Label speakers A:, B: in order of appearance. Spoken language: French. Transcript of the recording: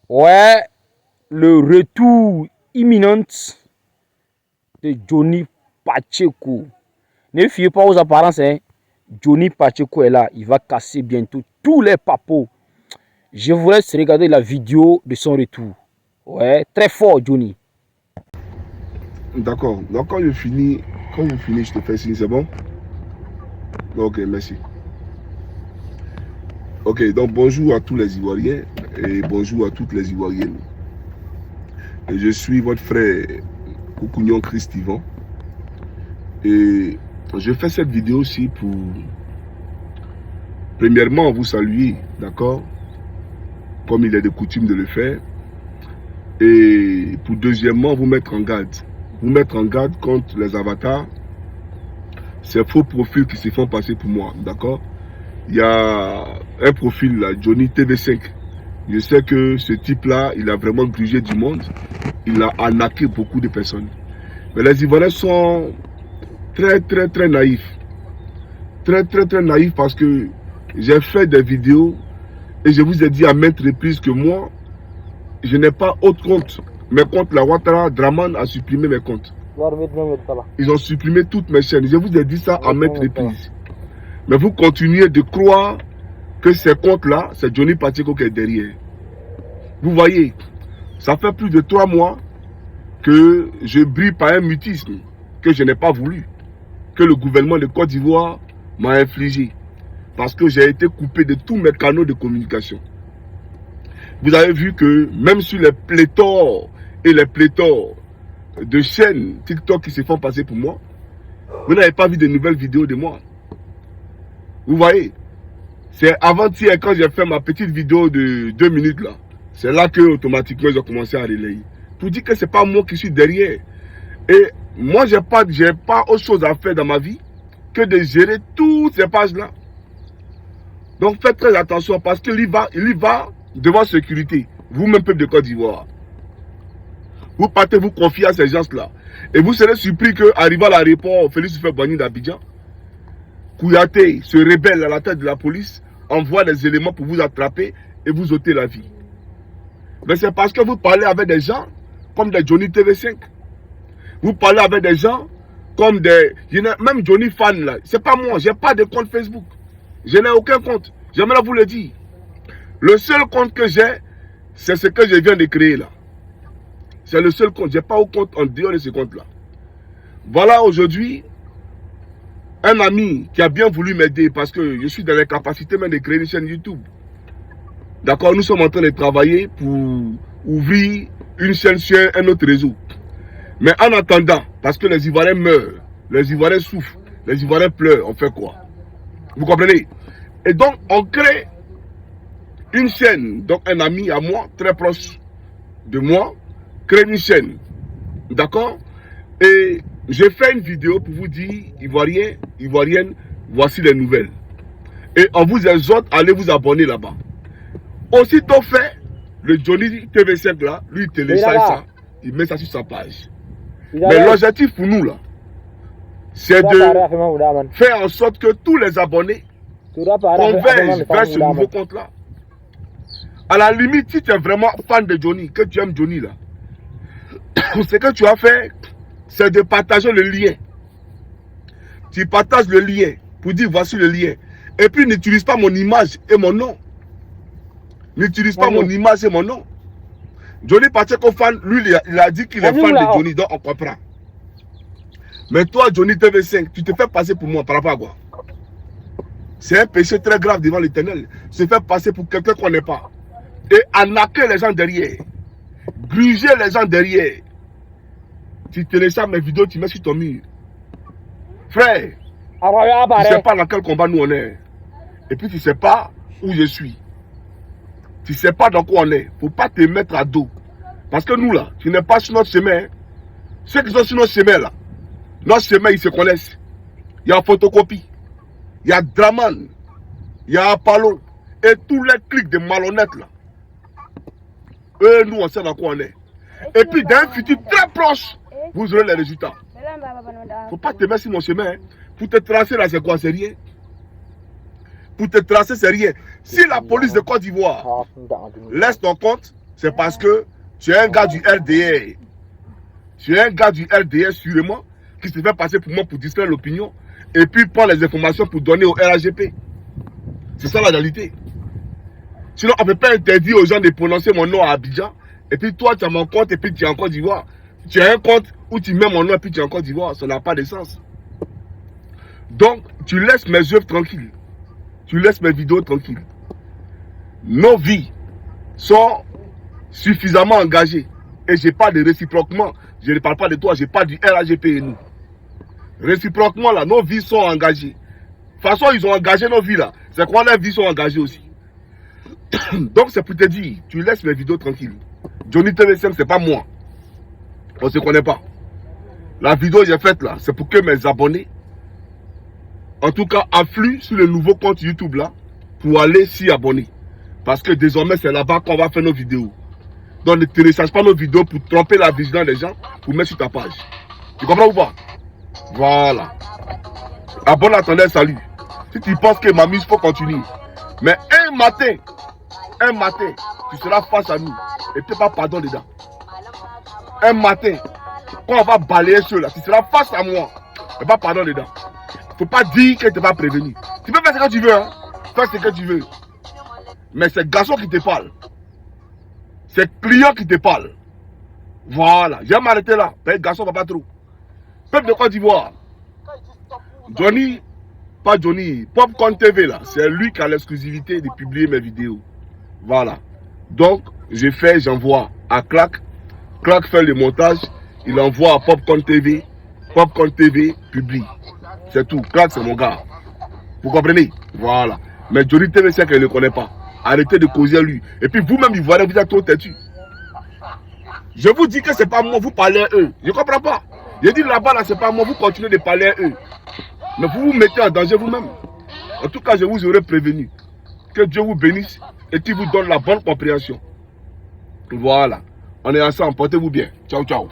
A: Ouais, le retour imminent de Johnny Pacheco. Ne fiez pas aux apparences, hein. Johnny Pacheco est là. Il va casser bientôt tous les papos. Je vous laisse regarder la vidéo de son retour. Ouais, très fort, Johnny.
B: D'accord. Donc quand je finis, je te fais signe, c'est bon? Ok, merci. Ok, donc bonjour à tous les Ivoiriens et bonjour à toutes les Ivoiriennes. Et je suis votre frère Koukounion Christ Yvan. Et je fais cette vidéo aussi pour, premièrement, vous saluer, d'accord? Comme il est de coutume de le faire. Et pour deuxièmement, vous mettre en garde. Vous mettre en garde contre les avatars, ces faux profils qui se font passer pour moi, d'accord? Il y a un profil là, Johnny TV5. Je sais que ce type-là, il a vraiment grugé du monde. Il a arnaqué beaucoup de personnes. Mais les Ivoiriens sont très naïfs. Très naïfs parce que j'ai fait des vidéos et je vous ai dit à maintes reprises que moi, je n'ai pas autre compte. Mes comptes, la Ouattara Draman a supprimé mes comptes. Ils ont supprimé toutes mes chaînes. Je vous ai dit ça à maintes reprises. Mais vous continuez de croire que ces comptes-là, c'est Johnny Pacheco qui est derrière. Vous voyez, ça fait plus de 3 mois que je brille par un mutisme que je n'ai pas voulu, que le gouvernement de Côte d'Ivoire m'a infligé. Parce que j'ai été coupé de tous mes canaux de communication. Vous avez vu que même sur les pléthores et les pléthores de chaînes TikTok qui se font passer pour moi, vous n'avez pas vu de nouvelles vidéos de moi. Vous voyez, c'est avant-hier quand j'ai fait ma petite vidéo de 2 minutes là. C'est là que automatiquement ils ont commencé à relayer. Pour dire que ce n'est pas moi qui suis derrière. Et moi, je n'ai pas autre chose à faire dans ma vie que de gérer toutes ces pages-là. Donc faites très attention parce qu'il y va devant sécurité. Vous-même, peuple de Côte d'Ivoire. Vous partez vous confier à ces gens-là. Et vous serez surpris qu'arrivé à l'aéroport, Félix Houphouët-Boigny d'Abidjan, Kouyaté se rebelle à la tête de la police, envoie des éléments pour vous attraper et vous ôter la vie. Mais c'est parce que vous parlez avec des gens comme des Johnny TV5. Vous parlez avec des gens comme des... Même Johnny Fan là, c'est pas moi, j'ai pas de compte Facebook. Je n'ai aucun compte. J'aimerais vous le dire. Le seul compte que j'ai, c'est ce que je viens de créer là. C'est le seul compte. Je n'ai pas de compte en dehors de ce compte là. Voilà aujourd'hui un ami qui a bien voulu m'aider parce que je suis dans les capacités même de créer une chaîne YouTube. D'accord, nous sommes en train de travailler pour ouvrir une chaîne sur un autre réseau. Mais en attendant, parce que les Ivoiriens meurent, les Ivoiriens souffrent, les Ivoiriens pleurent, on fait quoi? Vous comprenez? Et donc, on crée une chaîne. Donc, un ami à moi, très proche de moi, crée une chaîne. D'accord? Et j'ai fait une vidéo pour vous dire, Ivoiriens, Ivoiriennes, voici les nouvelles. Et on vous exhorte à aller vous abonner là-bas. Aussitôt fait, le Johnny TV5 là, lui il télécharge ça, il met ça sur sa page. Mais l'objectif pour nous là, c'est de faire en sorte que tous les abonnés convergent vers ce nouveau compte là. À la limite, si tu es vraiment fan de Johnny, que tu aimes Johnny là, ce que tu as fait, c'est de partager le lien. Tu partages le lien pour dire voici le lien. Et puis n'utilise pas mon image et mon nom. N'utilise pas mon image et mon nom. Johnny Pacheco fan, lui il a dit qu'il est fan de Johnny, donc on comprend. Mais toi, Johnny TV5, tu te fais passer pour moi par rapport à quoi? C'est un péché très grave devant l'Éternel. Se faire passer pour quelqu'un qu'on n'est pas. Et arnaquer les gens derrière. Gruger les gens derrière. Tu télécharges mes vidéos, tu mets sur ton mur. Frère, tu ne sais pas dans quel combat nous on est. Et puis tu ne sais pas où je suis. Tu ne sais pas dans quoi on est. Il ne faut pas te mettre à dos. Parce que nous là, tu n'es pas sur notre chemin. Ceux qui sont sur notre chemin là, notre chemin ils se connaissent. Il y a photocopie. Il y a Draman. Il y a Apollo. Et tous les clics de malhonnêtes là. Eux, nous on sait dans quoi on est. Et puis dans un futur très proche, vous aurez les résultats. Il ne faut pas te mettre sur mon chemin. Hein. Pour te tracer là, c'est quoi? C'est rien. Pour te tracer, c'est rien. Si la police de Côte d'Ivoire laisse ton compte, c'est parce que tu es un gars du RDR. Tu es un gars du RDR sûrement qui se fait passer pour moi pour distraire l'opinion et puis prend les informations pour donner au RAGP. C'est ça la réalité. Sinon, on ne peut pas interdire aux gens de prononcer mon nom à Abidjan et puis toi tu as mon compte et puis tu es en Côte d'Ivoire. Tu as un compte où tu mets mon nom et puis tu es en Côte d'Ivoire. Ça n'a pas de sens. Donc, tu laisses mes œuvres tranquilles. Tu laisses mes vidéos tranquilles. Nos vies sont suffisamment engagées. Et je parle de réciproquement. Je ne parle pas de toi, je parle du RAGP et nous. Réciproquement, là, nos vies sont engagées. De toute façon, ils ont engagé nos vies là. C'est quoi, leurs vies sont engagées aussi. Donc, c'est pour te dire, tu laisses mes vidéos tranquilles. Johnny TV5, c'est pas moi. On ne se connaît pas. La vidéo que j'ai faite là, c'est pour que mes abonnés, en tout cas, affluent sur le nouveau compte YouTube là, pour aller s'y abonner. Parce que désormais, c'est là-bas qu'on va faire nos vidéos. Donc, ne télécharge pas nos vidéos pour tromper la vigilance des gens, pour mettre sur ta page. Tu comprends ou pas? Voilà. Abonne-toi, salut. Si tu penses que ma mise, il faut continuer. Mais un matin, tu seras face à nous. Et tu n'as pas pardon dedans. Un matin, quand on va balayer ceux-là, tu seras face à moi. Et pas pardon dedans. Il ne faut pas dire que tu n'es pas prévenu. Tu peux faire ce que tu veux. Hein? Fais ce que tu veux. Mais c'est garçon qui te parle. C'est client qui te parle. Voilà. J'ai m'arrêter là. Mais garçon, va pas trop. Peuple de Côte d'Ivoire. Johnny, pas Johnny, Popcorn TV là. C'est lui qui a l'exclusivité de publier mes vidéos. Voilà. Donc, je fais, j'envoie à Clack. Clack fait le montage. Il envoie à Popcorn TV. Popcorn TV publie. C'est tout. Clack, c'est mon gars. Vous comprenez? Voilà. Mais Johnny TV, c'est qu'elle ne le connaît pas. Arrêtez de causer à lui. Et puis vous-même, Ivoiriens, vous êtes trop têtus. Je vous dis que c'est pas moi, vous parlez à eux. Je ne comprends pas. Je dis là-bas, là, c'est pas moi, vous continuez de parler à eux. Mais vous vous mettez en danger vous-même. En tout cas, je vous aurais prévenu. Que Dieu vous bénisse et qu'il vous donne la bonne compréhension. Voilà. On est ensemble. Portez-vous bien. Ciao, ciao.